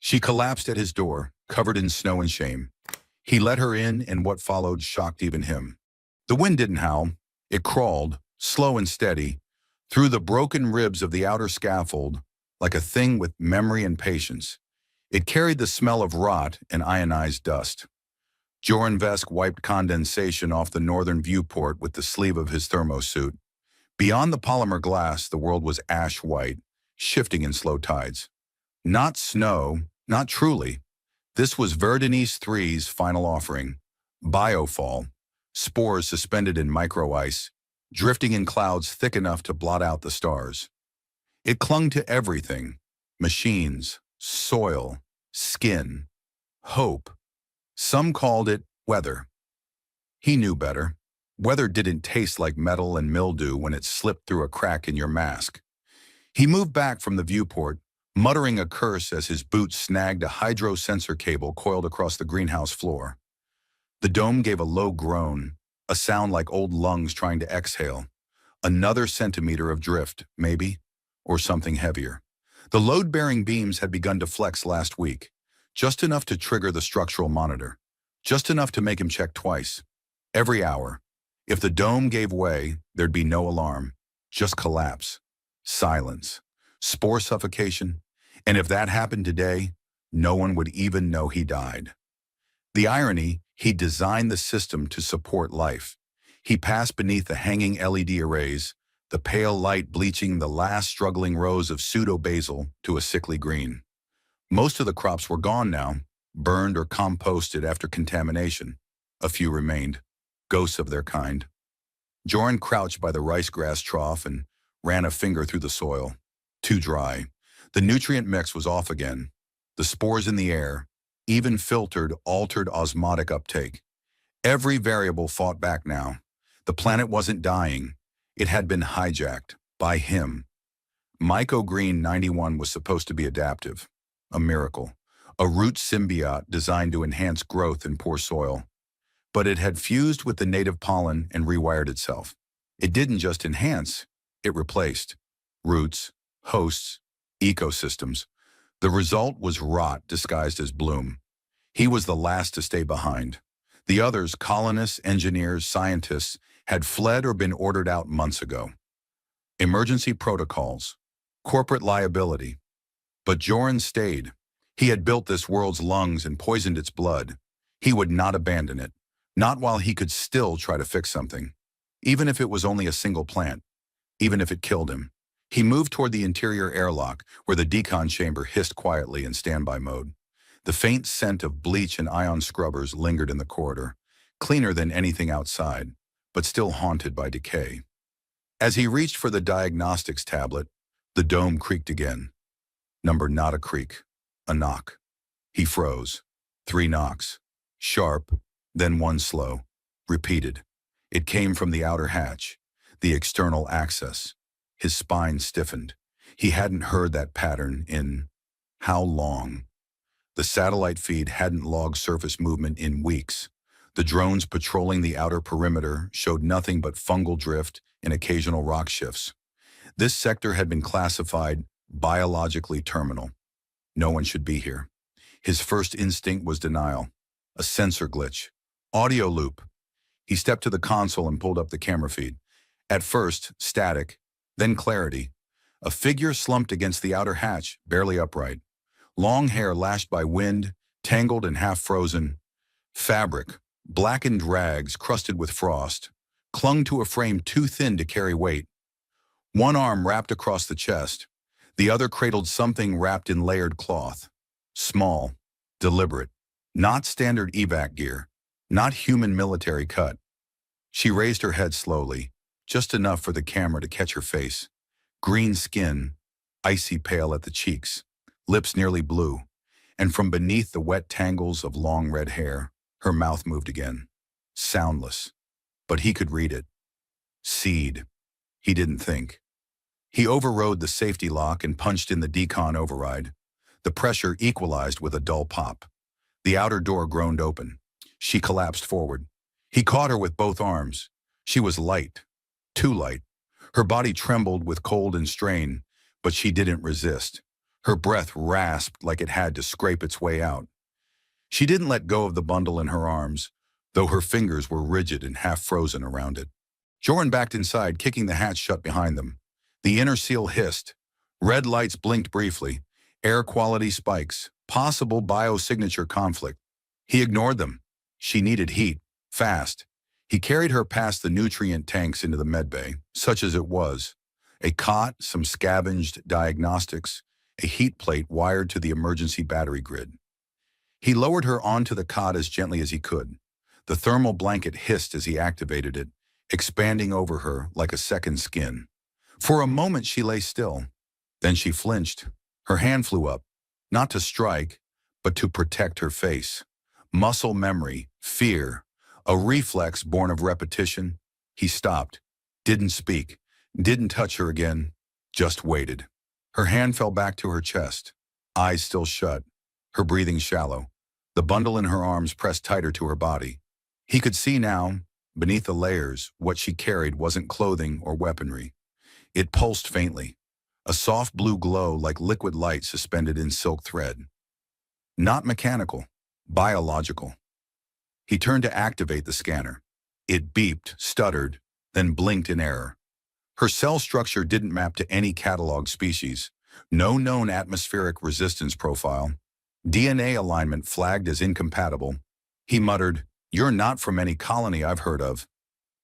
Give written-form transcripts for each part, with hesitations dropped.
She collapsed at his door, covered in snow and shame. He let her in, and what followed shocked even him. The wind didn't howl. It crawled, slow and steady, through the broken ribs of the outer scaffold, like a thing with memory and patience. It carried the smell of rot and ionized dust. Joran Vesk wiped condensation off the northern viewport with the sleeve of his thermosuit. Beyond the polymer glass, the world was ash white, shifting in slow tides. Not snow, not truly. This was Verdenice 3's final offering. Biofall, spores suspended in micro-ice, drifting in clouds thick enough to blot out the stars. It clung to everything: machines, soil, skin, hope. Some called it weather. He knew better. Weather didn't taste like metal and mildew when it slipped through a crack in your mask. He moved back from the viewport, muttering a curse as his boots snagged a hydro-sensor cable coiled across the greenhouse floor. The dome gave a low groan, a sound like old lungs trying to exhale. Another centimeter of drift, maybe, or something heavier. The load-bearing beams had begun to flex last week, just enough to trigger the structural monitor, just enough to make him check twice. Every hour. If the dome gave way, there'd be no alarm, just collapse, silence, spore suffocation, and if that happened today, no one would even know he died. The irony, he designed the system to support life. He passed beneath the hanging LED arrays, the pale light bleaching the last struggling rows of pseudo-basil to a sickly green. Most of the crops were gone now, burned or composted after contamination. A few remained, ghosts of their kind. Joran crouched by the rice grass trough and ran a finger through the soil. Too dry. The nutrient mix was off again. The spores in the air, even filtered, altered osmotic uptake. Every variable fought back now. The planet wasn't dying. It had been hijacked by him. Mycogreen 91 was supposed to be adaptive. A miracle. A root symbiote designed to enhance growth in poor soil. But it had fused with the native pollen and rewired itself. It didn't just enhance, it replaced. Roots, hosts, ecosystems. The result was rot disguised as bloom. He was the last to stay behind. The others, colonists, engineers, scientists, had fled or been ordered out months ago. Emergency protocols, corporate liability. But Joran stayed. He had built this world's lungs and poisoned its blood. He would not abandon it. Not while he could still try to fix something. Even if it was only a single plant. Even if it killed him. He moved toward the interior airlock, where the decon chamber hissed quietly in standby mode. The faint scent of bleach and ion scrubbers lingered in the corridor, cleaner than anything outside, but still haunted by decay. As he reached for the diagnostics tablet, the dome creaked again. Number not a creak, a knock. He froze. 3 knocks. Sharp, then one slow. Repeated. It came from the outer hatch, the external access. His spine stiffened. He hadn't heard that pattern in how long? The satellite feed hadn't logged surface movement in weeks. The drones patrolling the outer perimeter showed nothing but fungal drift and occasional rock shifts. This sector had been classified biologically terminal. No one should be here. His first instinct was denial. A sensor glitch. Audio loop. He stepped to the console and pulled up the camera feed. At first, static, then clarity. A figure slumped against the outer hatch, barely upright. Long hair lashed by wind, tangled and half-frozen. Fabric, blackened rags crusted with frost, clung to a frame too thin to carry weight. One arm wrapped across the chest. The other cradled something wrapped in layered cloth. Small, deliberate. Not standard evac gear. Not human military cut. She raised her head slowly, just enough for the camera to catch her face. Green skin, icy pale at the cheeks, lips nearly blue, and from beneath the wet tangles of long red hair, her mouth moved again. Soundless, but he could read it. Seed. He didn't think. He overrode the safety lock and punched in the decon override. The pressure equalized with a dull pop. The outer door groaned open. She collapsed forward. He caught her with both arms. She was light. Too light. Her body trembled with cold and strain, but she didn't resist. Her breath rasped like it had to scrape its way out. She didn't let go of the bundle in her arms, though her fingers were rigid and half frozen around it. Joran backed inside, kicking the hatch shut behind them. The inner seal hissed. Red lights blinked briefly. Air quality spikes. Possible biosignature conflict. He ignored them. She needed heat. Fast. He carried her past the nutrient tanks into the medbay, such as it was. A cot, some scavenged diagnostics, a heat plate wired to the emergency battery grid. He lowered her onto the cot as gently as he could. The thermal blanket hissed as he activated it, expanding over her like a second skin. For a moment she lay still. Then she flinched. Her hand flew up, not to strike, but to protect her face. Muscle memory, fear, a reflex born of repetition. He stopped, didn't speak, didn't touch her again, just waited. Her hand fell back to her chest, eyes still shut, her breathing shallow, the bundle in her arms pressed tighter to her body. He could see now, beneath the layers, what she carried wasn't clothing or weaponry. It pulsed faintly, a soft blue glow like liquid light suspended in silk thread. Not mechanical, biological. He turned to activate the scanner. It beeped, stuttered, then blinked in error. Her cell structure didn't map to any catalog species. No known atmospheric resistance profile. DNA alignment flagged as incompatible. He muttered, "You're not from any colony I've heard of."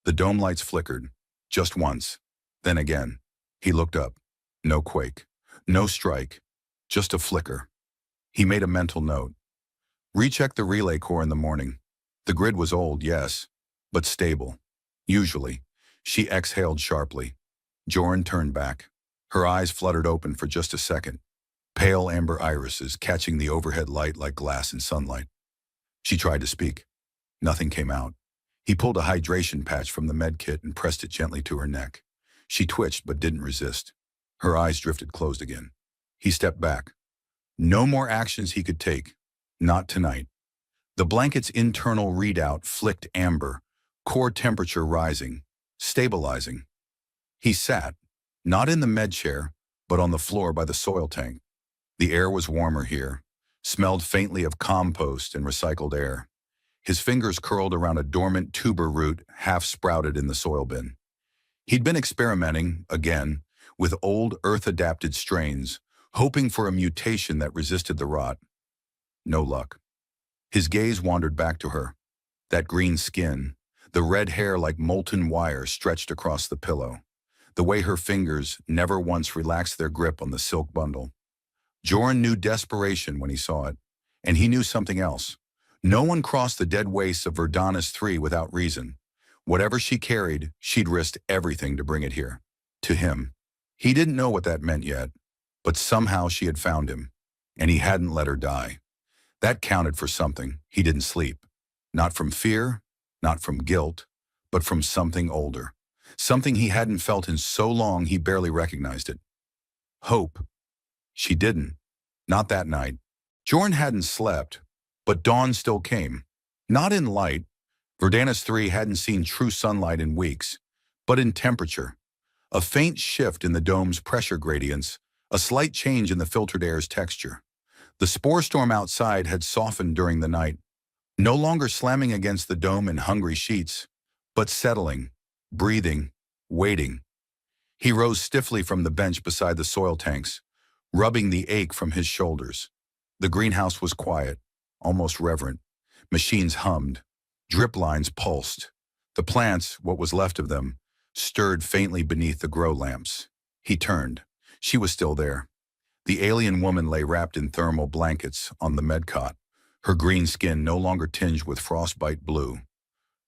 The dome lights flickered, just once. Then again. He looked up. No quake. No strike. Just a flicker. He made a mental note. Recheck the relay core in the morning. The grid was old, yes, but stable. Usually. She exhaled sharply. Joran turned back. Her eyes fluttered open for just a second. Pale amber irises catching the overhead light like glass in sunlight. She tried to speak. Nothing came out. He pulled a hydration patch from the med kit and pressed it gently to her neck. She twitched but didn't resist. Her eyes drifted closed again. He stepped back. No more actions he could take. Not tonight. The blanket's internal readout flicked amber, core temperature rising, stabilizing. He sat, not in the med chair, but on the floor by the soil tank. The air was warmer here, smelled faintly of compost and recycled air. His fingers curled around a dormant tuber root half sprouted in the soil bin. He'd been experimenting, again, with old Earth-adapted strains, hoping for a mutation that resisted the rot. No luck. His gaze wandered back to her. That green skin, the red hair like molten wire stretched across the pillow. The way her fingers never once relaxed their grip on the silk bundle. Joran knew desperation when he saw it, and he knew something else. No one crossed the dead wastes of Verdanus 3 without reason. Whatever she carried, she'd risked everything to bring it here. To him. He didn't know what that meant yet, but somehow she had found him, and he hadn't let her die. That counted for something. He didn't sleep. Not from fear, not from guilt, but from something older. Something he hadn't felt in so long he barely recognized it. Hope. She didn't. Not that night. Joran hadn't slept, but dawn still came. Not in light. Verdanus 3 hadn't seen true sunlight in weeks, but in temperature. A faint shift in the dome's pressure gradients, a slight change in the filtered air's texture. The spore storm outside had softened during the night, no longer slamming against the dome in hungry sheets, but settling, breathing, waiting. He rose stiffly from the bench beside the soil tanks, rubbing the ache from his shoulders. The greenhouse was quiet, almost reverent. Machines hummed. Drip lines pulsed. The plants, what was left of them, stirred faintly beneath the grow lamps. He turned. She was still there. The alien woman lay wrapped in thermal blankets on the med cot, her green skin no longer tinged with frostbite blue.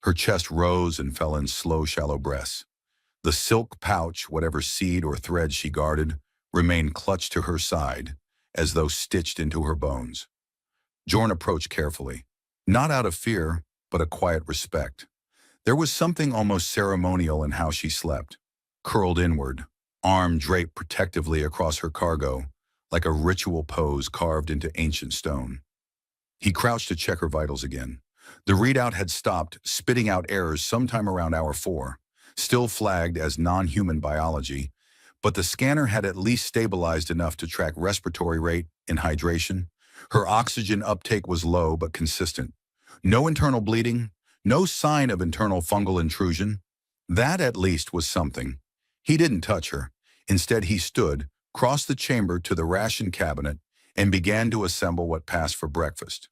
Her chest rose and fell in slow, shallow breaths. The silk pouch, whatever seed or thread she guarded, remained clutched to her side, as though stitched into her bones. Joran approached carefully, not out of fear, but a quiet respect. There was something almost ceremonial in how she slept, curled inward, arm draped protectively across her cargo, like a ritual pose carved into ancient stone. He crouched to check her vitals again. The readout had stopped, spitting out errors sometime around hour 4, still flagged as non-human biology, but the scanner had at least stabilized enough to track respiratory rate and hydration. Her oxygen uptake was low but consistent. No internal bleeding, no sign of internal fungal intrusion. That at least was something. He didn't touch her. Instead, he stood, crossed the chamber to the ration cabinet, and began to assemble what passed for breakfast.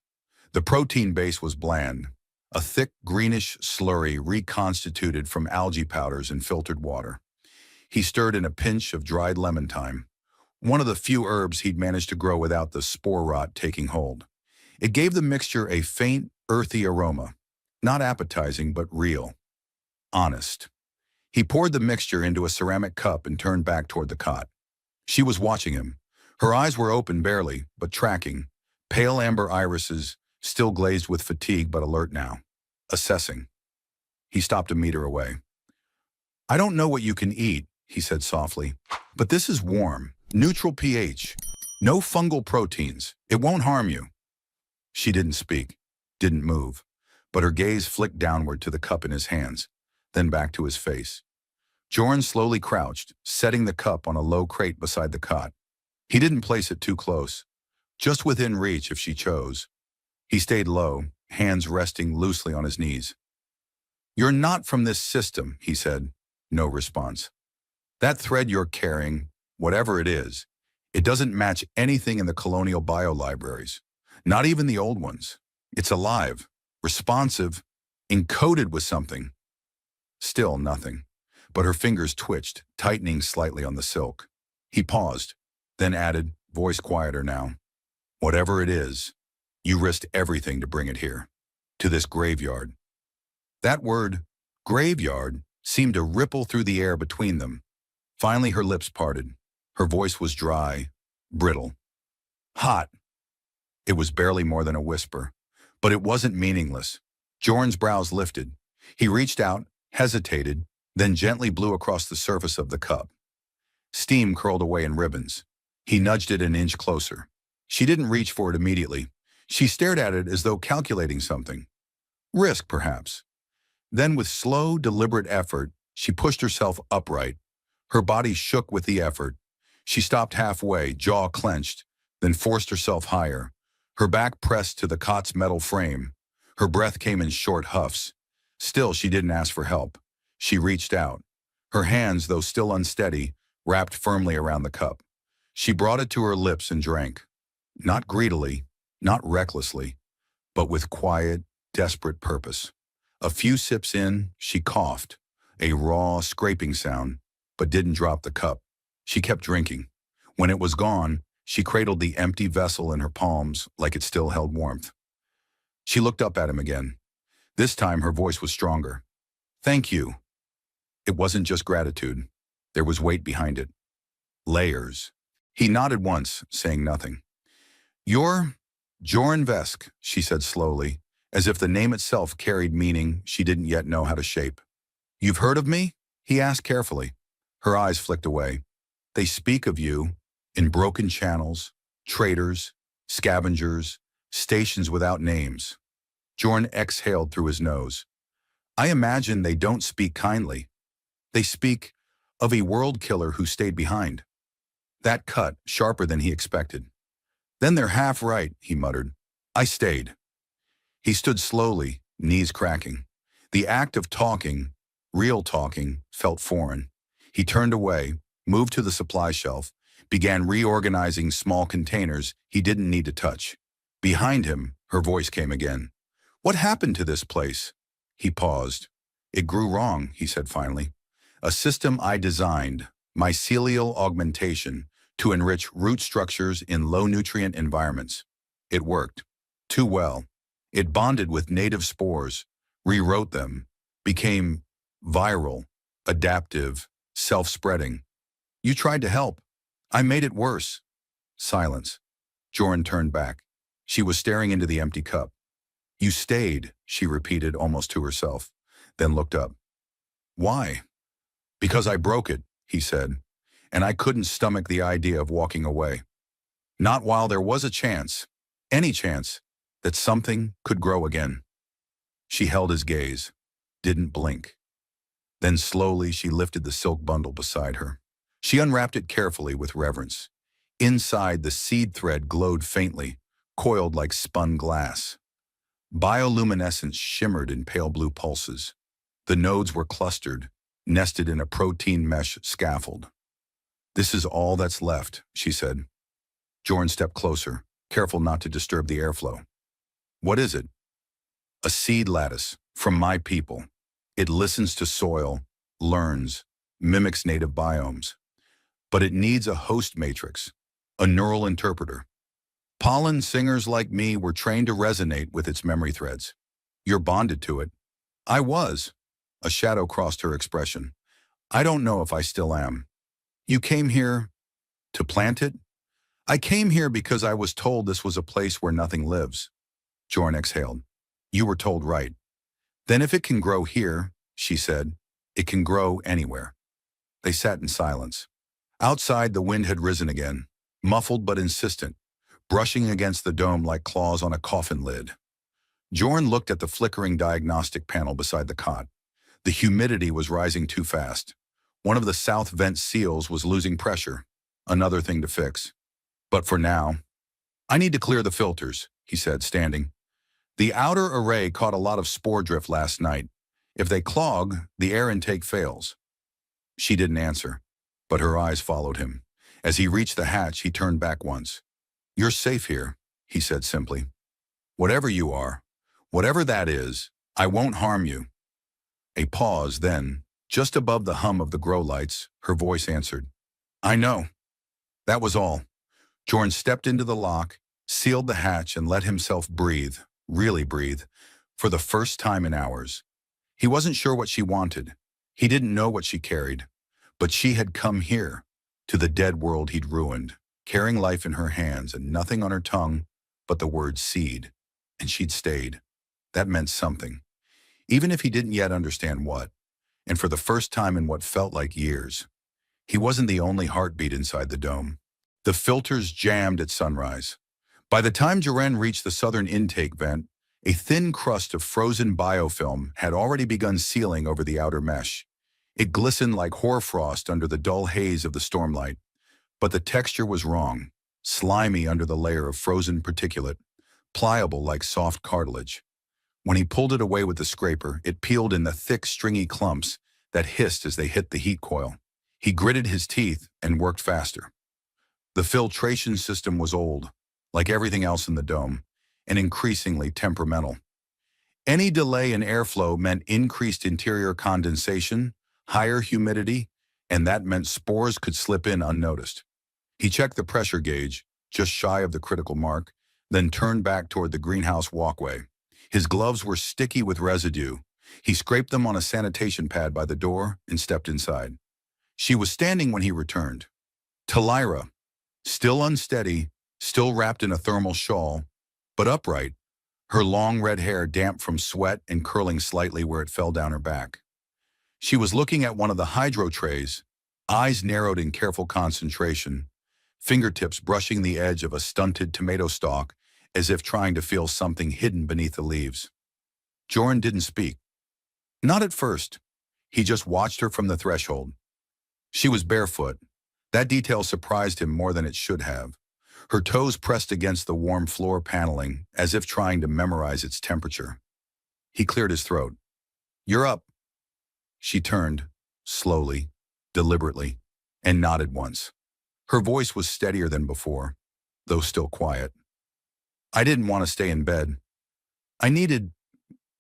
The protein base was bland, a thick greenish slurry reconstituted from algae powders and filtered water. He stirred in a pinch of dried lemon thyme, one of the few herbs he'd managed to grow without the spore rot taking hold. It gave the mixture a faint, earthy aroma, not appetizing but real, honest. He poured the mixture into a ceramic cup and turned back toward the cot. She was watching him. Her eyes were open barely, but tracking, pale amber irises, still glazed with fatigue but alert now, assessing. He stopped a meter away. "I don't know what you can eat," he said softly, "but this is warm, neutral pH, no fungal proteins. It won't harm you." She didn't speak, didn't move, but her gaze flicked downward to the cup in his hands, then back to his face. Jorn slowly crouched, setting the cup on a low crate beside the cot. He didn't place it too close, just within reach if she chose. He stayed low, hands resting loosely on his knees. "You're not from this system," he said. No response. "That thread you're carrying, whatever it is, it doesn't match anything in the colonial biolibraries, not even the old ones. It's alive, responsive, encoded with something." Still nothing, but her fingers twitched, tightening slightly on the silk. He paused, then added, voice quieter now, "Whatever it is, you risked everything to bring it here, to this graveyard." That word, graveyard, seemed to ripple through the air between them. Finally, her lips parted. Her voice was dry, brittle. "Hot." It was barely more than a whisper, but it wasn't meaningless. Jorn's brows lifted. He reached out, hesitated, then gently blew across the surface of the cup. Steam curled away in ribbons. He nudged it an inch closer. She didn't reach for it immediately. She stared at it as though calculating something. Risk, perhaps. Then, with slow, deliberate effort, she pushed herself upright. Her body shook with the effort. She stopped halfway, jaw clenched, then forced herself higher. Her back pressed to the cot's metal frame. Her breath came in short huffs. Still, she didn't ask for help. She reached out. Her hands, though still unsteady, wrapped firmly around the cup. She brought it to her lips and drank. Not greedily, not recklessly, but with quiet, desperate purpose. A few sips in, she coughed, a raw, scraping sound, but didn't drop the cup. She kept drinking. When it was gone, she cradled the empty vessel in her palms like it still held warmth. She looked up at him again. This time her voice was stronger. "Thank you." It wasn't just gratitude. There was weight behind it. Layers. He nodded once, saying nothing. "You're Jorn Vesk," she said slowly, as if the name itself carried meaning she didn't yet know how to shape. "You've heard of me?" he asked carefully. Her eyes flicked away. "They speak of you in broken channels, traders, scavengers, stations without names." Jorn exhaled through his nose. "I imagine they don't speak kindly. They speak of a world killer who stayed behind." That cut sharper than he expected. "Then they're half right," he muttered. "I stayed." He stood slowly, knees cracking. The act of talking, real talking, felt foreign. He turned away, moved to the supply shelf, began reorganizing small containers he didn't need to touch. Behind him, her voice came again. "What happened to this place?" He paused. "It grew wrong," he said finally. "A system I designed, mycelial augmentation, to enrich root structures in low-nutrient environments. It worked. Too well. It bonded with native spores, rewrote them, became viral, adaptive, self-spreading. You tried to help. I made it worse." Silence. Jorn turned back. She was staring into the empty cup. "You stayed," she repeated almost to herself, then looked up. "Why?" "Because I broke it," he said, "and I couldn't stomach the idea of walking away. Not while there was a chance, any chance, that something could grow again." She held his gaze, didn't blink. Then slowly she lifted the silk bundle beside her. She unwrapped it carefully with reverence. Inside, the seed thread glowed faintly, coiled like spun glass. Bioluminescence shimmered in pale blue pulses. The nodes were clustered, nested in a protein mesh scaffold. "This is all that's left," she said. Jorn stepped closer, careful not to disturb the airflow. "What is it?" "A seed lattice, from my people. It listens to soil, learns, mimics native biomes. But it needs a host matrix, a neural interpreter. Pollen singers like me were trained to resonate with its memory threads. You're bonded to it." "I was." A shadow crossed her expression. "I don't know if I still am." "You came here to plant it?" "I came here because I was told this was a place where nothing lives." Jorn exhaled. "You were told right. Then if it can grow here," she said, "it can grow anywhere." They sat in silence. Outside, the wind had risen again, muffled but insistent, brushing against the dome like claws on a coffin lid. Jorn looked at the flickering diagnostic panel beside the cot. The humidity was rising too fast. One of the south vent seals was losing pressure, another thing to fix. "But for now, I need to clear the filters," he said, standing. "The outer array caught a lot of spore drift last night. If they clog, the air intake fails." She didn't answer, but her eyes followed him. As he reached the hatch, he turned back once. "You're safe here," he said simply. "Whatever you are, whatever that is, I won't harm you." A pause, then, just above the hum of the grow lights, her voice answered, "I know." That was all. Jorn stepped into the lock, sealed the hatch, and let himself breathe, really breathe, for the first time in hours. He wasn't sure what she wanted. He didn't know what she carried. But she had come here, to the dead world he'd ruined, carrying life in her hands and nothing on her tongue but the word seed. And she'd stayed. That meant something, even if he didn't yet understand what. And for the first time in what felt like years, he wasn't the only heartbeat inside the dome. The filters jammed at sunrise. By the time Jaren reached the southern intake vent, a thin crust of frozen biofilm had already begun sealing over the outer mesh. It glistened like hoarfrost under the dull haze of the stormlight. But the texture was wrong, slimy under the layer of frozen particulate, pliable like soft cartilage. When he pulled it away with the scraper, it peeled in the thick, stringy clumps that hissed as they hit the heat coil. He gritted his teeth and worked faster. The filtration system was old, like everything else in the dome, and increasingly temperamental. Any delay in airflow meant increased interior condensation, higher humidity, and that meant spores could slip in unnoticed. He checked the pressure gauge, just shy of the critical mark, then turned back toward the greenhouse walkway. His gloves were sticky with residue. He scraped them on a sanitation pad by the door and stepped inside. She was standing when he returned. Talira, still unsteady, still wrapped in a thermal shawl, but upright, her long red hair damp from sweat and curling slightly where it fell down her back. She was looking at one of the hydro trays, eyes narrowed in careful concentration, fingertips brushing the edge of a stunted tomato stalk as if trying to feel something hidden beneath the leaves. Jorn didn't speak. Not at first. He just watched her from the threshold. She was barefoot. That detail surprised him more than it should have. Her toes pressed against the warm floor paneling, as if trying to memorize its temperature. He cleared his throat. "You're up." She turned, slowly, deliberately, and nodded once. Her voice was steadier than before, though still quiet. "I didn't want to stay in bed. I needed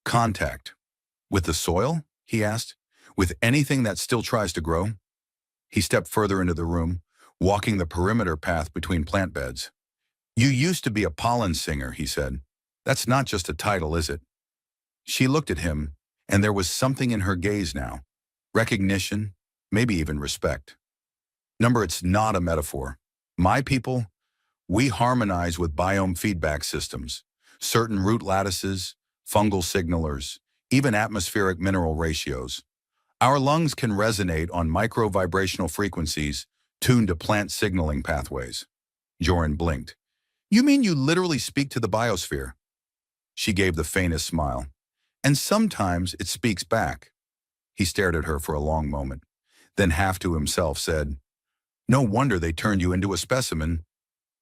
contact." "With the soil?" he asked. "With anything that still tries to grow?" He stepped further into the room, walking the perimeter path between plant beds. "You used to be a pollen singer," he said. "That's not just a title, is it?" She looked at him, and there was something in her gaze now. Recognition, maybe even respect. "Number, it's not a metaphor. My people, we harmonize with biome feedback systems, certain root lattices, fungal signalers, even atmospheric mineral ratios. Our lungs can resonate on micro-vibrational frequencies tuned to plant signaling pathways." Joran blinked. "You mean you literally speak to the biosphere?" She gave the faintest smile. "And sometimes it speaks back." He stared at her for a long moment, then half to himself said, No wonder they turned you into a specimen.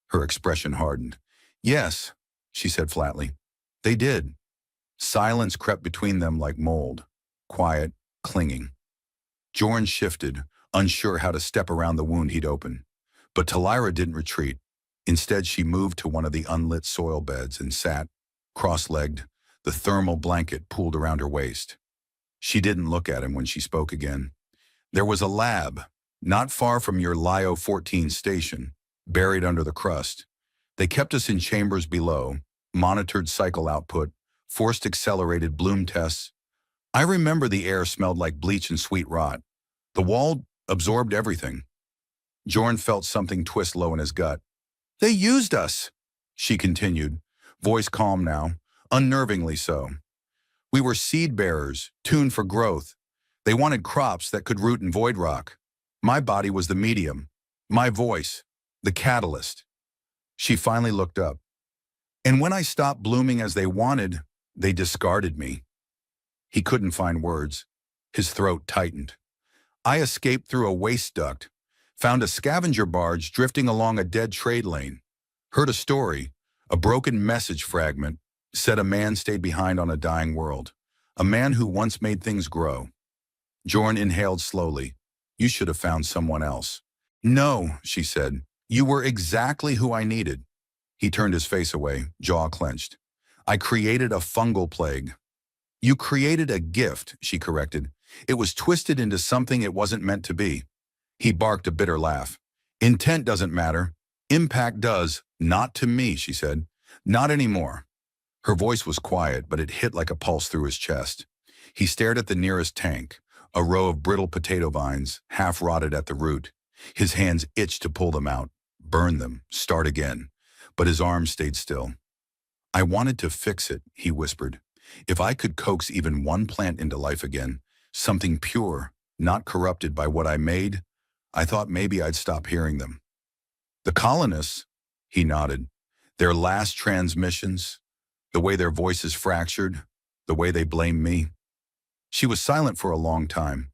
Her expression hardened. Yes, she said flatly. They did. Silence crept between them like mold. Quiet, clinging. Jorn shifted, unsure how to step around the wound he'd opened. But Talira didn't retreat. Instead, she moved to one of the unlit soil beds and sat, cross-legged, the thermal blanket pulled around her waist. She didn't look at him when she spoke again. There was a lab, not far from your Lyo 14 station, buried under the crust. They kept us in chambers below, monitored cycle output, forced accelerated bloom tests. I remember the air smelled like bleach and sweet rot. The wall absorbed everything. Jorn felt something twist low in his gut. They used us, she continued, voice calm now, unnervingly so. We were seed bearers, tuned for growth. They wanted crops that could root in void rock. My body was the medium, my voice, the catalyst. She finally looked up. And when I stopped blooming as they wanted, they discarded me. He couldn't find words. His throat tightened. I escaped through a waste duct, found a scavenger barge drifting along a dead trade lane, heard a story, a broken message fragment, said a man stayed behind on a dying world, a man who once made things grow. Jorn inhaled slowly. You should have found someone else. No, she said. You were exactly who I needed. He turned his face away, jaw clenched. I created a fungal plague. You created a gift, she corrected. It was twisted into something it wasn't meant to be. He barked a bitter laugh. Intent doesn't matter. Impact does. Not to me, she said. Not anymore. Her voice was quiet, but it hit like a pulse through his chest. He stared at the nearest tank, a row of brittle potato vines, half rotted at the root. His hands itched to pull them out, burn them, start again. But his arms stayed still. I wanted to fix it, he whispered. If I could coax even one plant into life again, something pure, not corrupted by what I made, I thought maybe I'd stop hearing them. The colonists, he nodded, their last transmissions, the way their voices fractured, the way they blamed me. She was silent for a long time.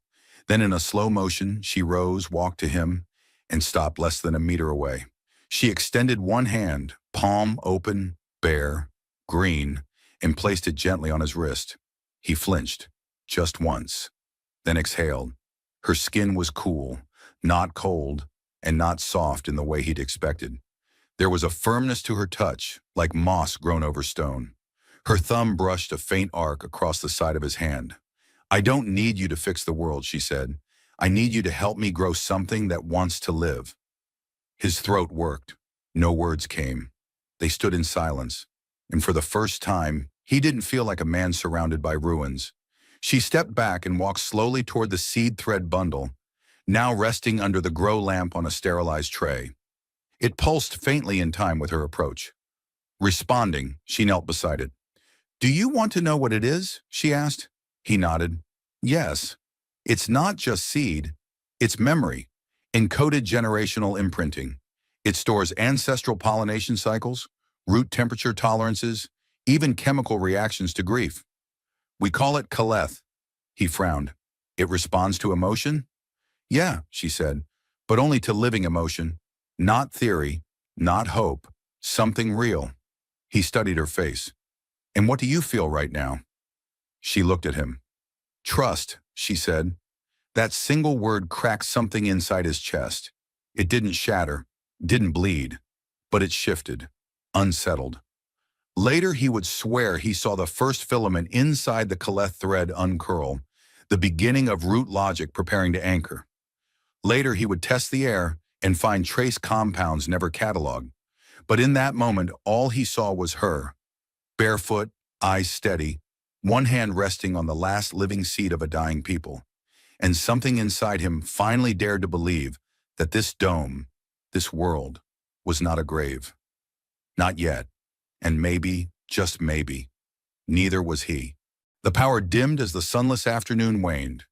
Then in a slow motion, she rose, walked to him, and stopped less than a meter away. She extended one hand, palm open, bare, green, and placed it gently on his wrist. He flinched, just once, then exhaled. Her skin was cool, not cold, and not soft in the way he'd expected. There was a firmness to her touch, like moss grown over stone. Her thumb brushed a faint arc across the side of his hand. I don't need you to fix the world, she said. I need you to help me grow something that wants to live. His throat worked. No words came. They stood in silence. And for the first time, he didn't feel like a man surrounded by ruins. She stepped back and walked slowly toward the seed thread bundle, now resting under the grow lamp on a sterilized tray. It pulsed faintly in time with her approach. Responding, she knelt beside it. Do you want to know what it is? She asked. He nodded. Yes. It's not just seed. It's memory, encoded generational imprinting. It stores ancestral pollination cycles, root temperature tolerances, even chemical reactions to grief. We call it Kaleth. He frowned. It responds to emotion? Yeah, she said, but only to living emotion. Not theory, not hope, something real. He studied her face. And what do you feel right now? She looked at him. Trust, she said. That single word cracked something inside his chest. It didn't shatter, didn't bleed, but it shifted, unsettled. Later, he would swear he saw the first filament inside the Kaleth thread uncurl, the beginning of root logic preparing to anchor. Later, he would test the air and find trace compounds never cataloged. But in that moment, all he saw was her, barefoot, eyes steady, one hand resting on the last living seed of a dying people. And something inside him finally dared to believe that this dome, this world, was not a grave. Not yet. And maybe, just maybe, neither was he. The power dimmed as the sunless afternoon waned.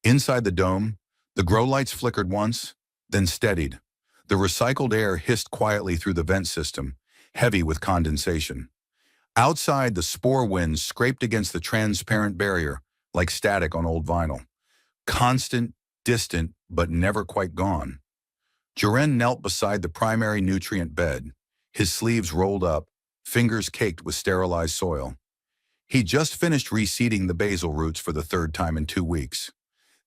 Inside the dome, the grow lights flickered once, then steadied. The recycled air hissed quietly through the vent system, heavy with condensation. Outside, the spore winds scraped against the transparent barrier like static on old vinyl. Constant, distant, but never quite gone. Joren knelt beside the primary nutrient bed, his sleeves rolled up, fingers caked with sterilized soil. He just finished reseeding the basil roots for the third time in 2 weeks.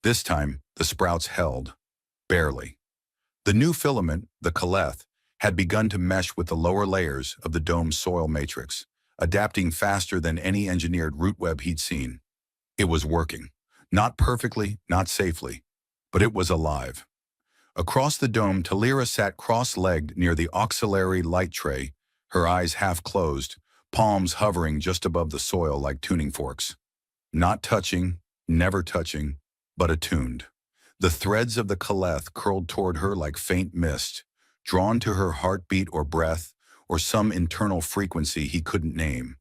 This time, the sprouts held. Barely. The new filament, the caleth, had begun to mesh with the lower layers of the dome's soil matrix, adapting faster than any engineered root web he'd seen. It was working. Not perfectly, not safely, but it was alive. Across the dome, Talira sat cross-legged near the auxiliary light tray, her eyes half closed, palms hovering just above the soil like tuning forks. Not touching, never touching, but attuned. The threads of the caleth curled toward her like faint mist, drawn to her heartbeat or breath, or some internal frequency he couldn't name.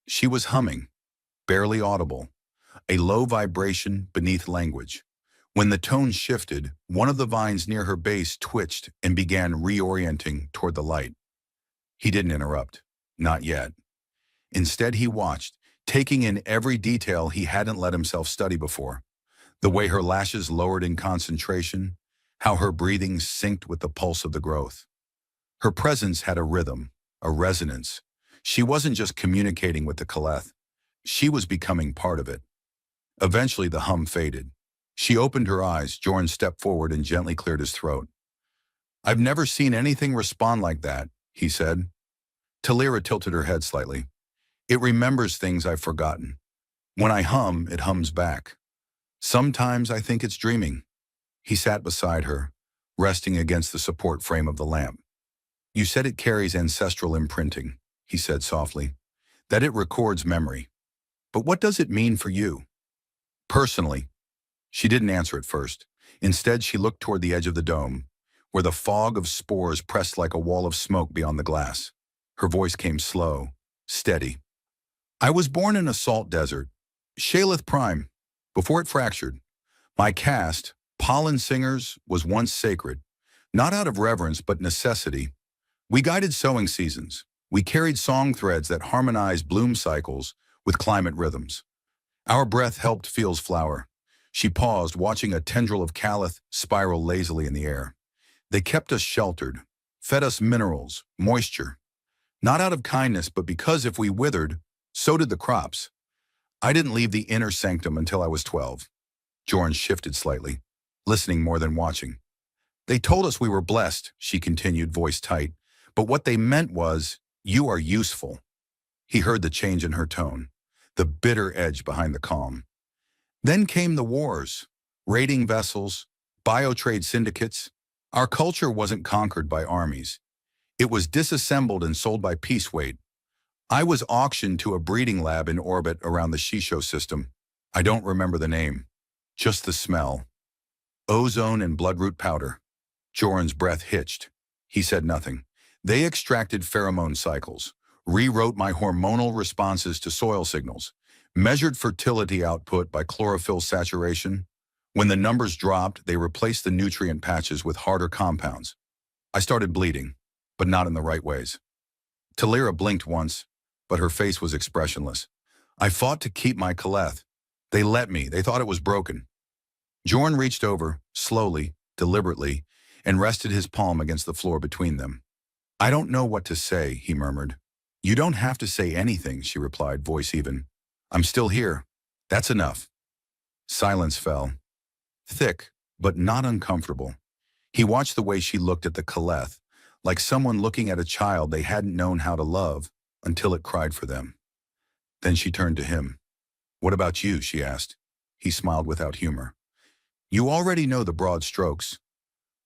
She was humming, barely audible, a low vibration beneath language. When the tone shifted, one of the vines near her base twitched and began reorienting toward the light. He didn't interrupt. Not yet. Instead, he watched, taking in every detail he hadn't let himself study before. The way her lashes lowered in concentration, how her breathing synced with the pulse of the growth. Her presence had a rhythm, a resonance. She wasn't just communicating with the caleth. She was becoming part of it. Eventually, the hum faded. She opened her eyes. Jorn stepped forward and gently cleared his throat. "I've never seen anything respond like that," he said. Talira tilted her head slightly. "It remembers things I've forgotten. When I hum, it hums back. Sometimes I think it's dreaming." He sat beside her, resting against the support frame of the lamp. "You said it carries ancestral imprinting," he said softly, "that it records memory. But what does it mean for you? Personally?" She didn't answer at first. Instead, she looked toward the edge of the dome, where the fog of spores pressed like a wall of smoke beyond the glass. Her voice came slow, steady. "I was born in a salt desert, Shaleth Prime, before it fractured. My caste, Pollen Singers, was once sacred, not out of reverence but necessity. We guided sowing seasons. We carried song threads that harmonized bloom cycles with climate rhythms. Our breath helped fields flower." She paused, watching a tendril of caleth spiral lazily in the air. "They kept us sheltered, fed us minerals, moisture. Not out of kindness, but because if we withered, so did the crops. I didn't leave the inner sanctum until I was 12. Jorn shifted slightly, listening more than watching. "They told us we were blessed," she continued, voice tight. "But what they meant was, you are useful." He heard the change in her tone, the bitter edge behind the calm. "Then came the wars, raiding vessels, biotrade syndicates. Our culture wasn't conquered by armies. It was disassembled and sold by piece weight. I was auctioned to a breeding lab in orbit around the Shisho system. I don't remember the name, just the smell. Ozone and bloodroot powder." Jorn's breath hitched. He said nothing. "They extracted pheromone cycles, rewrote my hormonal responses to soil signals, measured fertility output by chlorophyll saturation. When the numbers dropped, they replaced the nutrient patches with harder compounds. I started bleeding, but not in the right ways." Talira blinked once, but her face was expressionless. "I fought to keep my caleth. They let me. They thought it was broken." Jorn reached over, slowly, deliberately, and rested his palm against the floor between them. "I don't know what to say," he murmured. "You don't have to say anything," she replied, voice even. "I'm still here. That's enough." Silence fell. Thick, but not uncomfortable. He watched the way she looked at the caleth, like someone looking at a child they hadn't known how to love until it cried for them. Then she turned to him. "What about you?" she asked. He smiled without humor. "You already know the broad strokes.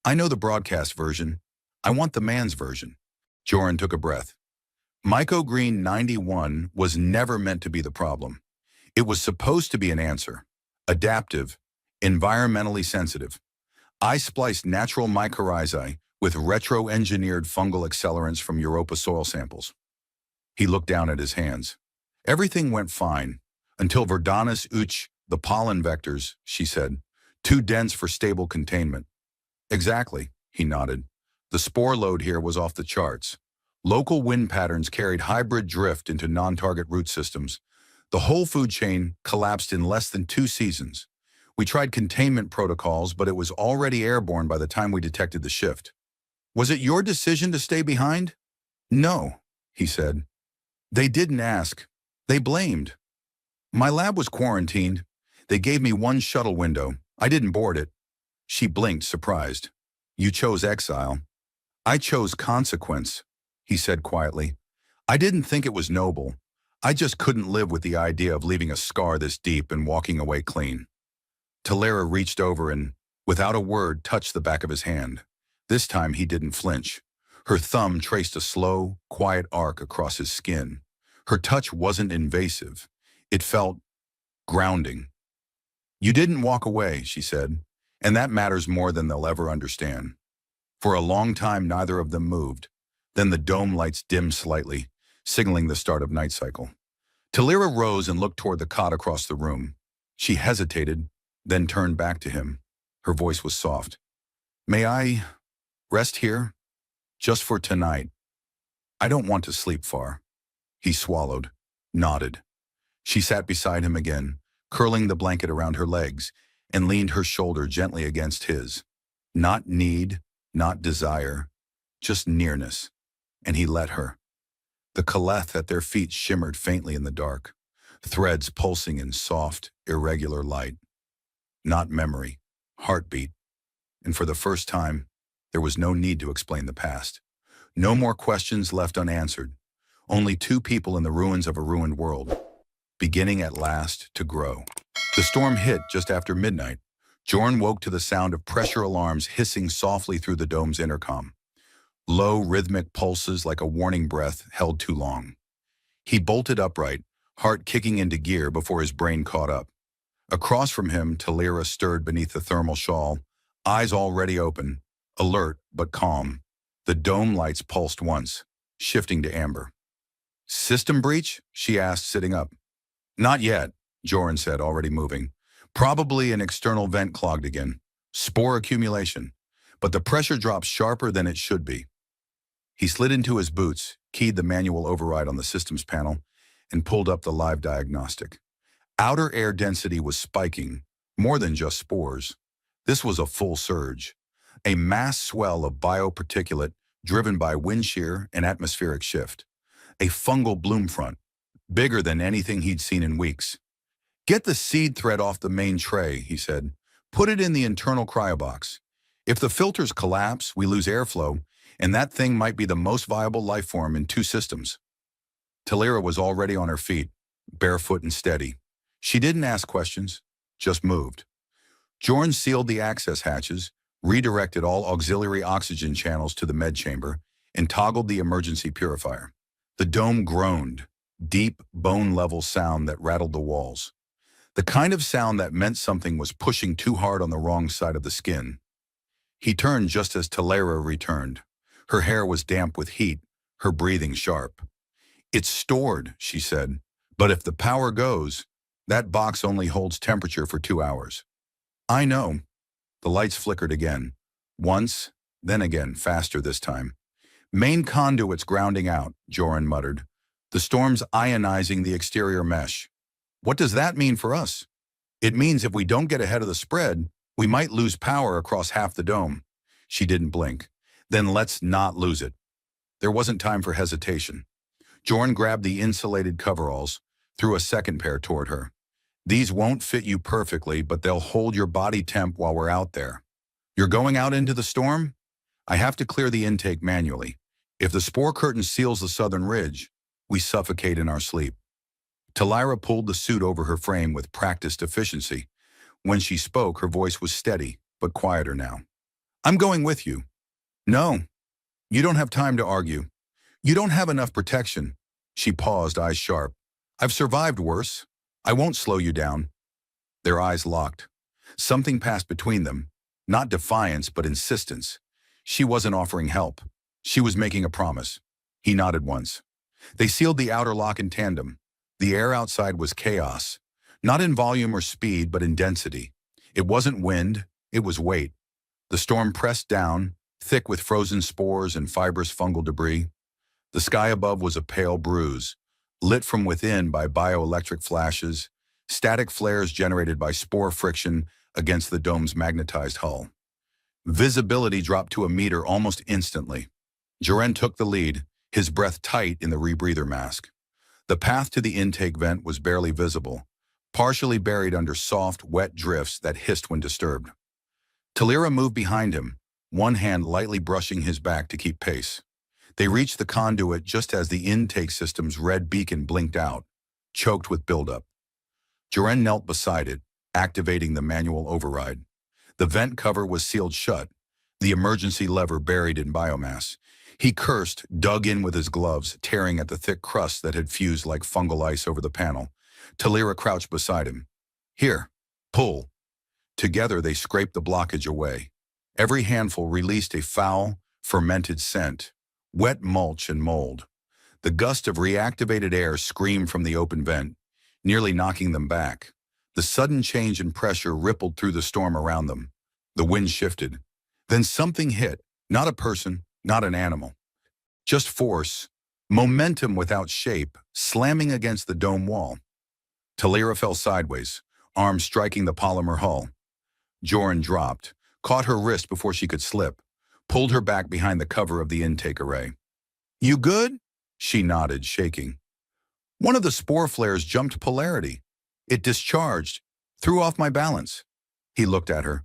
I know the broadcast version. I want the man's version." Jorn took a breath. Mycogreen 91 was never meant to be the problem. It was supposed to be an answer. Adaptive, environmentally sensitive. I spliced natural mycorrhizae with retro-engineered fungal accelerants from Europa soil samples. He looked down at his hands. "Everything went fine, until Verdanus uch, the pollen vectors," she said. "Too dense for stable containment." "Exactly," he nodded. "The spore load here was off the charts. Local wind patterns carried hybrid drift into non-target root systems. The whole food chain collapsed in less than 2 seasons. We tried containment protocols, but it was already airborne by the time we detected the shift." Was it your decision to stay behind? No, he said. They didn't ask. They blamed. My lab was quarantined. They gave me one shuttle window. I didn't board it. She blinked, surprised. You chose exile. I chose consequence, he said quietly. I didn't think it was noble. I just couldn't live with the idea of leaving a scar this deep and walking away clean. Talara reached over and, without a word, touched the back of his hand. This time he didn't flinch. Her thumb traced a slow, quiet arc across his skin. Her touch wasn't invasive. It felt grounding. You didn't walk away, she said, and that matters more than they'll ever understand. For a long time, neither of them moved. Then the dome lights dimmed slightly, signaling the start of night cycle. Talara rose and looked toward the cot across the room. She hesitated, then turned back to him. Her voice was soft. May I rest here? Just for tonight. I don't want to sleep far. He swallowed, nodded. She sat beside him again, curling the blanket around her legs, and leaned her shoulder gently against his. Not need, not desire, just nearness. And he let her. The caleth at their feet shimmered faintly in the dark, threads pulsing in soft, irregular light. Not memory, heartbeat. And for the first time, there was no need to explain the past. No more questions left unanswered. Only two people in the ruins of a ruined world, beginning at last to grow. The storm hit just after midnight. Jorn woke to the sound of pressure alarms hissing softly through the dome's intercom. Low, rhythmic pulses like a warning breath held too long. He bolted upright, heart kicking into gear before his brain caught up. Across from him, Talara stirred beneath the thermal shawl, eyes already open, alert but calm. The dome lights pulsed once, shifting to amber. System breach? She asked, sitting up. Not yet, Jorn said, already moving. Probably an external vent clogged again. Spore accumulation. But the pressure drops sharper than it should be. He slid into his boots, keyed the manual override on the systems panel, and pulled up the live diagnostic. Outer air density was spiking, more than just spores. This was a full surge. A mass swell of bioparticulate driven by wind shear and atmospheric shift. A fungal bloom front, bigger than anything he'd seen in weeks. Get the seed thread off the main tray, he said. Put it in the internal cryobox. If the filters collapse, we lose airflow, and that thing might be the most viable life form in two systems. Talara was already on her feet, barefoot and steady. She didn't ask questions, just moved. Jorn sealed the access hatches, redirected all auxiliary oxygen channels to the med chamber, and toggled the emergency purifier. The dome groaned, deep, bone-level sound that rattled the walls. The kind of sound that meant something was pushing too hard on the wrong side of the skin. He turned just as Talara returned. Her hair was damp with heat, her breathing sharp. It's stored, she said, but if the power goes, that box only holds temperature for 2 hours. I know. The lights flickered again. Once, then again, faster this time. Main conduits grounding out, Jorn muttered. The storm's ionizing the exterior mesh. What does that mean for us? It means if we don't get ahead of the spread, we might lose power across half the dome. She didn't blink. Then let's not lose it. There wasn't time for hesitation. Jorn grabbed the insulated coveralls, threw a second pair toward her. These won't fit you perfectly, but they'll hold your body temp while we're out there. You're going out into the storm? I have to clear the intake manually. If the spore curtain seals the southern ridge, we suffocate in our sleep. Talara pulled the suit over her frame with practiced efficiency. When she spoke, her voice was steady, but quieter now. I'm going with you. No, you don't have time to argue. You don't have enough protection. She paused, eyes sharp. I've survived worse. I won't slow you down. Their eyes locked. Something passed between them, not defiance, but insistence. She wasn't offering help. She was making a promise. He nodded once. They sealed the outer lock in tandem. The air outside was chaos, not in volume or speed, but in density. It wasn't wind, it was weight. The storm pressed down, thick with frozen spores and fibrous fungal debris. The sky above was a pale bruise, lit from within by bioelectric flashes, static flares generated by spore friction against the dome's magnetized hull. Visibility dropped to a meter almost instantly. Joren took the lead, his breath tight in the rebreather mask. The path to the intake vent was barely visible, partially buried under soft, wet drifts that hissed when disturbed. Talira moved behind him, one hand lightly brushing his back to keep pace. They reached the conduit just as the intake system's red beacon blinked out, choked with buildup. Joren knelt beside it, activating the manual override. The vent cover was sealed shut, the emergency lever buried in biomass. He cursed, dug in with his gloves, tearing at the thick crust that had fused like fungal ice over the panel. Talira crouched beside him. Here, pull. Together they scraped the blockage away. Every handful released a foul, fermented scent, wet mulch and mold. The gust of reactivated air screamed from the open vent, nearly knocking them back. The sudden change in pressure rippled through the storm around them. The wind shifted. Then something hit, not a person, not an animal. Just force, momentum without shape, slamming against the dome wall. Talira fell sideways, arms striking the polymer hull. Joren dropped, caught her wrist before she could slip, pulled her back behind the cover of the intake array. You good? She nodded, shaking. One of the spore flares jumped polarity. It discharged, threw off my balance. He looked at her,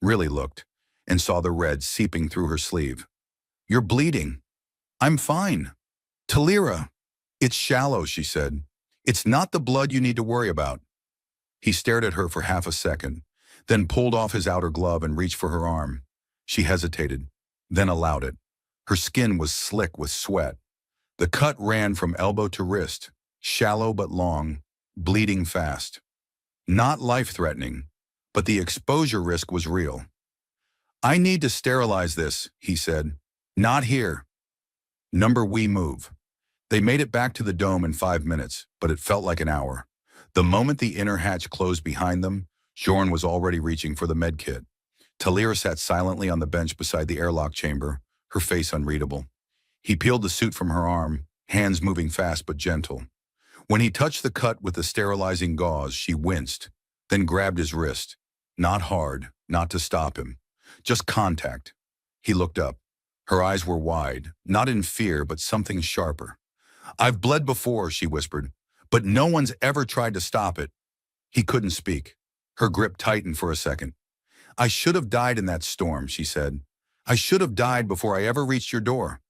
really looked, and saw the red seeping through her sleeve. You're bleeding. I'm fine. Talira. It's shallow, she said. It's not the blood you need to worry about. He stared at her for half a second, then pulled off his outer glove and reached for her arm. She hesitated, then allowed it. Her skin was slick with sweat. The cut ran from elbow to wrist, shallow but long, bleeding fast. Not life-threatening, but the exposure risk was real. I need to sterilize this, he said. Not here. Number we move. They made it back to the dome in 5 minutes, but it felt like an hour. The moment the inner hatch closed behind them, Joren was already reaching for the med kit. Talira sat silently on the bench beside the airlock chamber, her face unreadable. He peeled the suit from her arm, hands moving fast but gentle. When he touched the cut with the sterilizing gauze, she winced, then grabbed his wrist. Not hard, not to stop him. Just contact. He looked up. Her eyes were wide, not in fear, but something sharper. I've bled before, she whispered, but no one's ever tried to stop it. He couldn't speak. Her grip tightened for a second. I should have died in that storm, she said. I should have died before I ever reached your door.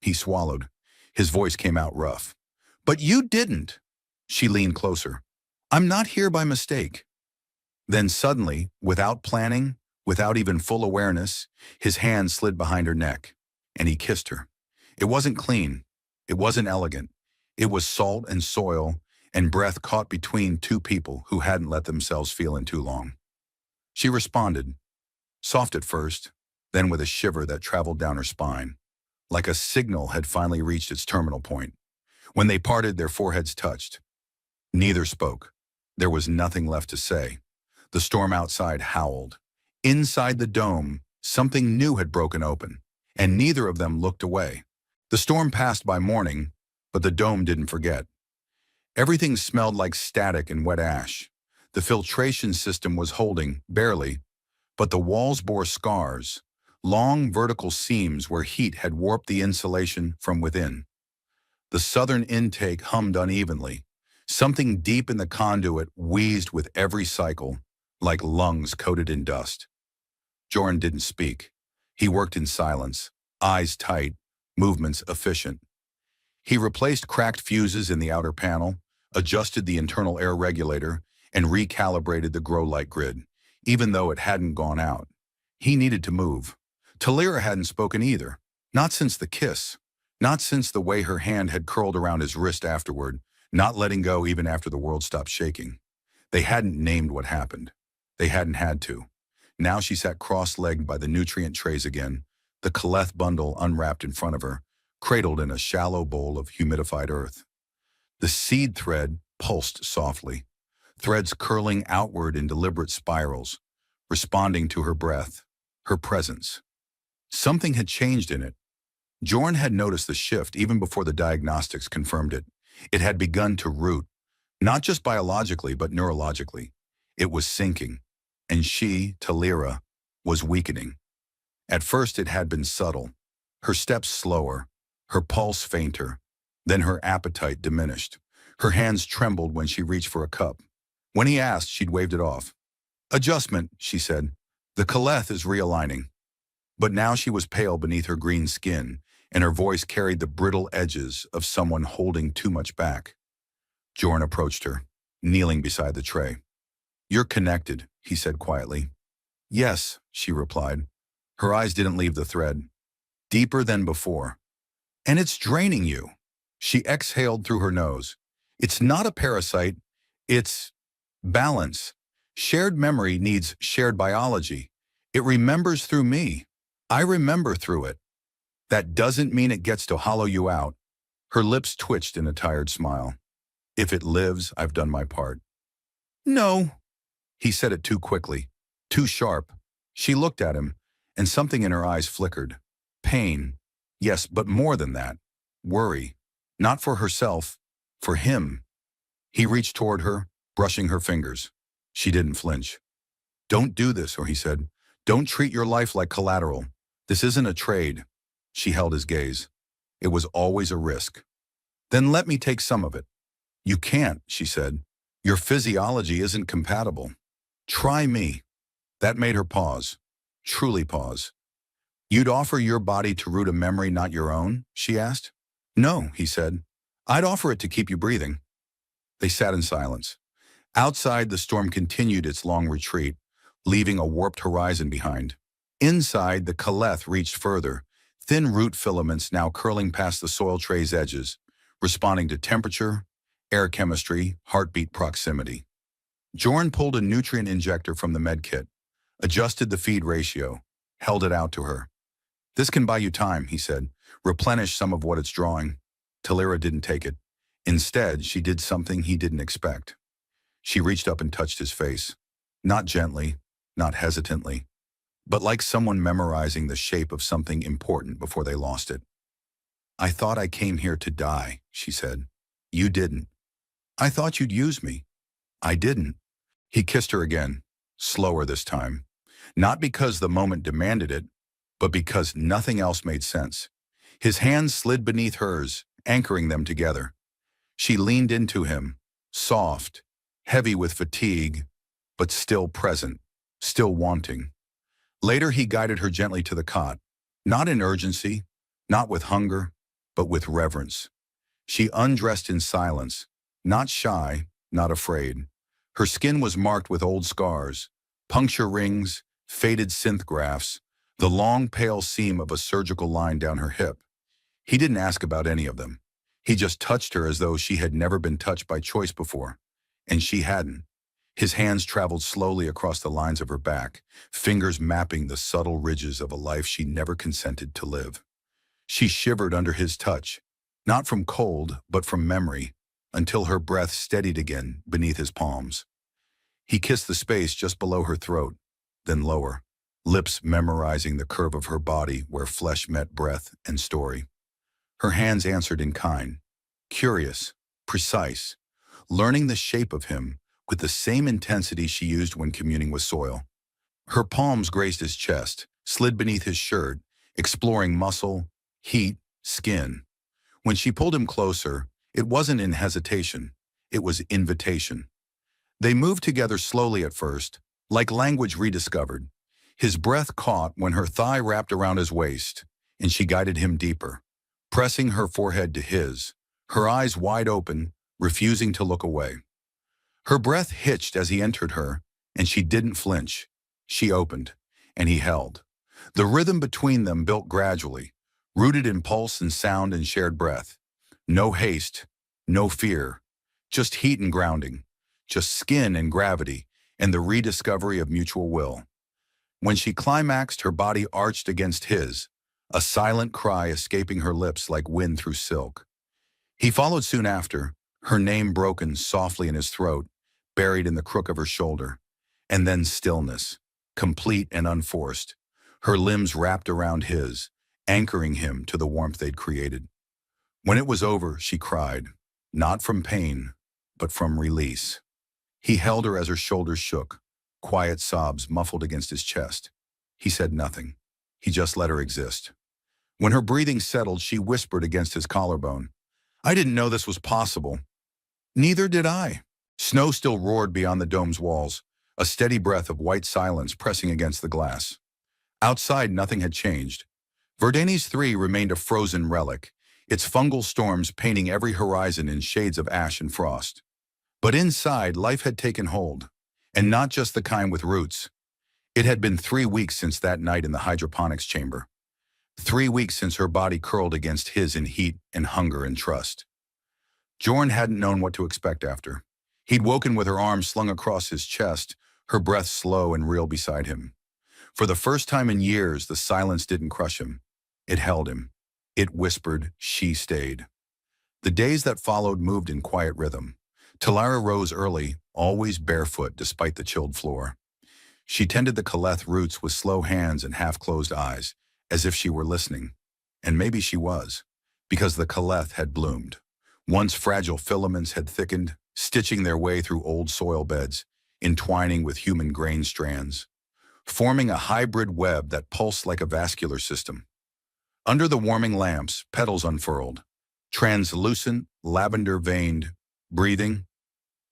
He swallowed. His voice came out rough. But you didn't. She leaned closer. I'm not here by mistake. Then suddenly, without planning, without even full awareness, his hand slid behind her neck, and he kissed her. It wasn't clean. It wasn't elegant. It was salt and soil and breath caught between two people who hadn't let themselves feel in too long. She responded, soft at first, then with a shiver that traveled down her spine, like a signal had finally reached its terminal point. When they parted, their foreheads touched. Neither spoke. There was nothing left to say. The storm outside howled. Inside the dome, something new had broken open, and neither of them looked away. The storm passed by morning, but the dome didn't forget. Everything smelled like static and wet ash. The filtration system was holding, barely, but the walls bore scars, long vertical seams where heat had warped the insulation from within. The southern intake hummed unevenly. Something deep in the conduit wheezed with every cycle, like lungs coated in dust. Joren didn't speak. He worked in silence, eyes tight, movements efficient. He replaced cracked fuses in the outer panel, adjusted the internal air regulator, and recalibrated the grow light grid, even though it hadn't gone out. He needed to move. Talira hadn't spoken either, not since the kiss, not since the way her hand had curled around his wrist afterward, not letting go even after the world stopped shaking. They hadn't named what happened. They hadn't had to. Now she sat cross-legged by the nutrient trays again, the Kaleth bundle unwrapped in front of her, cradled in a shallow bowl of humidified earth. The seed thread pulsed softly, threads curling outward in deliberate spirals, responding to her breath, her presence. Something had changed in it. Joren had noticed the shift even before the diagnostics confirmed it. It had begun to root, not just biologically but neurologically. It was sinking, and she, Talira, was weakening. At first it had been subtle, her steps slower, her pulse fainter. Then her appetite diminished. Her hands trembled when she reached for a cup. When he asked, she'd waved it off. Adjustment, she said. The Caleth is realigning. But now she was pale beneath her green skin, and her voice carried the brittle edges of someone holding too much back. Jorn approached her, kneeling beside the tray. You're connected, he said quietly. Yes, she replied. Her eyes didn't leave the thread. Deeper than before. And it's draining you. She exhaled through her nose. It's not a parasite, it's balance. Shared memory needs shared biology. It remembers through me. I remember through it. That doesn't mean it gets to hollow you out. Her lips twitched in a tired smile. If it lives, I've done my part. No. He said it too quickly, too sharp. She looked at him, and something in her eyes flickered. Pain. Yes, but more than that. Worry. Not for herself, for him. He reached toward her, brushing her fingers. She didn't flinch. Don't do this, or he said. Don't treat your life like collateral. This isn't a trade. She held his gaze. It was always a risk. Then let me take some of it. You can't, she said. Your physiology isn't compatible. Try me. That made her pause. Truly pause. You'd offer your body to root a memory not your own? She asked. No, he said. I'd offer it to keep you breathing. They sat in silence. Outside, the storm continued its long retreat, leaving a warped horizon behind. Inside, the Caleth reached further, thin root filaments now curling past the soil tray's edges, responding to temperature, air chemistry, heartbeat proximity. Jorn pulled a nutrient injector from the medkit, adjusted the feed ratio, held it out to her. This can buy you time, he said. Replenish some of what it's drawing. Talira didn't take it. Instead, she did something he didn't expect. She reached up and touched his face. Not gently, not hesitantly, but like someone memorizing the shape of something important before they lost it. I thought I came here to die, she said. You didn't. I thought you'd use me. I didn't. He kissed her again, slower this time. Not because the moment demanded it, but because nothing else made sense. His hands slid beneath hers, anchoring them together. She leaned into him, soft, heavy with fatigue, but still present, still wanting. Later he guided her gently to the cot, not in urgency, not with hunger, but with reverence. She undressed in silence, not shy, not afraid. Her skin was marked with old scars, puncture rings, faded synth grafts, the long pale seam of a surgical line down her hip. He didn't ask about any of them. He just touched her as though she had never been touched by choice before, and she hadn't. His hands traveled slowly across the lines of her back, fingers mapping the subtle ridges of a life she never consented to live. She shivered under his touch, not from cold, but from memory, until her breath steadied again beneath his palms. He kissed the space just below her throat, then lower, lips memorizing the curve of her body where flesh met breath and story. Her hands answered in kind, curious, precise, learning the shape of him with the same intensity she used when communing with soil. Her palms grazed his chest, slid beneath his shirt, exploring muscle, heat, skin. When she pulled him closer, it wasn't in hesitation, it was invitation. They moved together slowly at first, like language rediscovered. His breath caught when her thigh wrapped around his waist, and she guided him deeper, pressing her forehead to his, her eyes wide open, refusing to look away. Her breath hitched as he entered her, and she didn't flinch. She opened, and he held. The rhythm between them built gradually, rooted in pulse and sound and shared breath. No haste, no fear, just heat and grounding, just skin and gravity, and the rediscovery of mutual will. When she climaxed, her body arched against his, a silent cry escaping her lips like wind through silk. He followed soon after, her name broken softly in his throat, buried in the crook of her shoulder. And then stillness, complete and unforced, her limbs wrapped around his, anchoring him to the warmth they'd created. When it was over, she cried, not from pain, but from release. He held her as her shoulders shook, quiet sobs muffled against his chest. He said nothing. He just let her exist. When her breathing settled, she whispered against his collarbone, "I didn't know this was possible." "Neither did I." Snow still roared beyond the dome's walls, a steady breath of white silence pressing against the glass. Outside, nothing had changed. Verdanes 3 remained a frozen relic, its fungal storms painting every horizon in shades of ash and frost. But inside, life had taken hold, and not just the kind with roots. It had been 3 weeks since that night in the hydroponics chamber. 3 weeks since her body curled against his in heat and hunger and trust. Jorn hadn't known what to expect after. He'd woken with her arms slung across his chest, her breath slow and real beside him. For the first time in years, the silence didn't crush him. It held him. It whispered, she stayed. The days that followed moved in quiet rhythm. Talara rose early, always barefoot despite the chilled floor. She tended the Caleth roots with slow hands and half-closed eyes, as if she were listening. And maybe she was, because the Caleth had bloomed. Once fragile filaments had thickened, stitching their way through old soil beds, entwining with human grain strands, forming a hybrid web that pulsed like a vascular system. Under the warming lamps, petals unfurled, translucent, lavender-veined, breathing.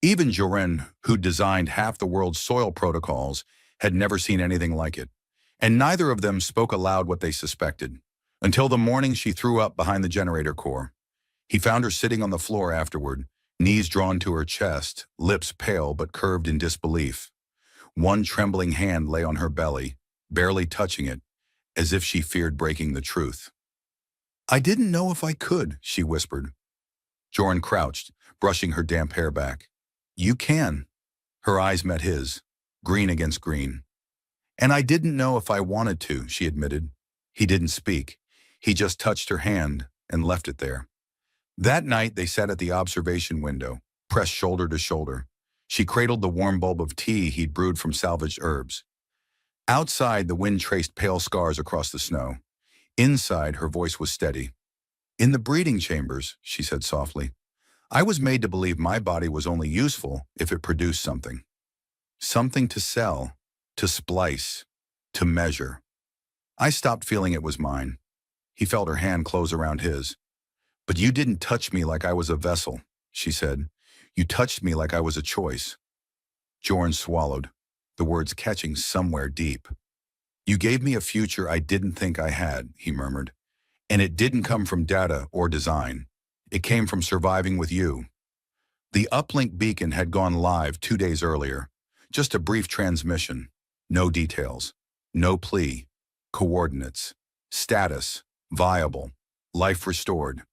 Even Joren, who designed half the world's soil protocols, had never seen anything like it. And neither of them spoke aloud what they suspected, until the morning she threw up behind the generator core. He found her sitting on the floor afterward, knees drawn to her chest, lips pale but curved in disbelief. One trembling hand lay on her belly, barely touching it, as if she feared breaking the truth. "I didn't know if I could," she whispered. Jorn crouched, brushing her damp hair back. "You can." Her eyes met his, green against green. "And I didn't know if I wanted to," she admitted. He didn't speak. He just touched her hand and left it there. That night they sat at the observation window, pressed shoulder to shoulder. She cradled the warm bulb of tea he'd brewed from salvaged herbs. Outside, the wind traced pale scars across the snow. Inside, her voice was steady. "In the breeding chambers," she said softly, "I was made to believe my body was only useful if it produced something. Something to sell, to splice, to measure. I stopped feeling it was mine." He felt her hand close around his. "But you didn't touch me like I was a vessel," she said. "You touched me like I was a choice." Jorn swallowed, the words catching somewhere deep. "You gave me a future I didn't think I had," he murmured. "And it didn't come from data or design. It came from surviving with you." The uplink beacon had gone live 2 days earlier. Just a brief transmission. No details. No plea. Coordinates. Status. Viable. Life restored.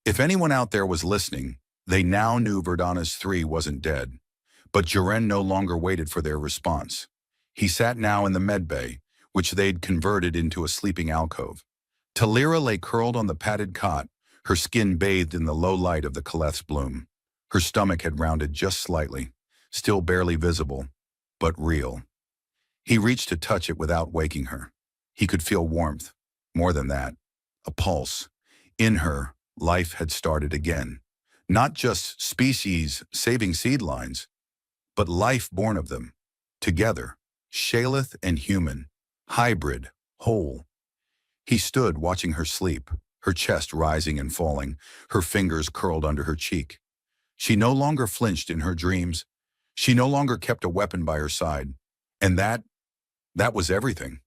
If anyone out there was listening, they now knew Verdanes 3 wasn't dead. But Joren no longer waited for their response. He sat now in the medbay, which they'd converted into a sleeping alcove. Talira lay curled on the padded cot, her skin bathed in the low light of the Caleth's bloom. Her stomach had rounded just slightly, still barely visible, but real. He reached to touch it without waking her. He could feel warmth. More than that, a pulse. In her, life had started again. Not just species saving seed lines, but life born of them. Together, Shaleth and human, hybrid, whole. He stood watching her sleep, her chest rising and falling, her fingers curled under her cheek. She no longer flinched in her dreams. She no longer kept a weapon by her side. And that was everything.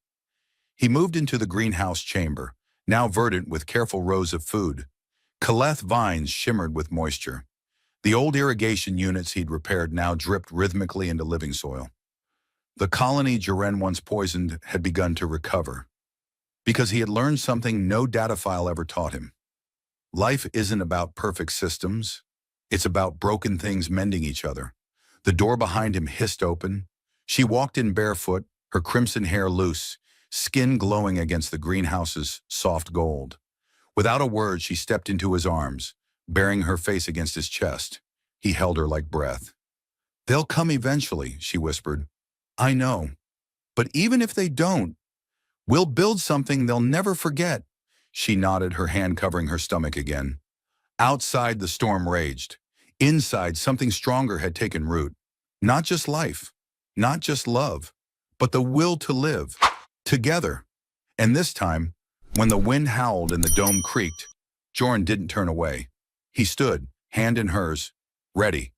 He moved into the greenhouse chamber, now verdant with careful rows of food. Caleth vines shimmered with moisture. The old irrigation units he'd repaired now dripped rhythmically into living soil. The colony Joren once poisoned had begun to recover, because he had learned something no data file ever taught him. Life isn't about perfect systems. It's about broken things mending each other. The door behind him hissed open. She walked in barefoot, her crimson hair loose, skin glowing against the greenhouse's soft gold. Without a word, she stepped into his arms, bearing her face against his chest. He held her like breath. "They'll come eventually," she whispered. "I know. But even if they don't, we'll build something they'll never forget." She nodded, her hand covering her stomach again. Outside, the storm raged. Inside, something stronger had taken root. Not just life, not just love, but the will to live together. And this time, when the wind howled and the dome creaked, Jorn didn't turn away. He stood, hand in hers, ready.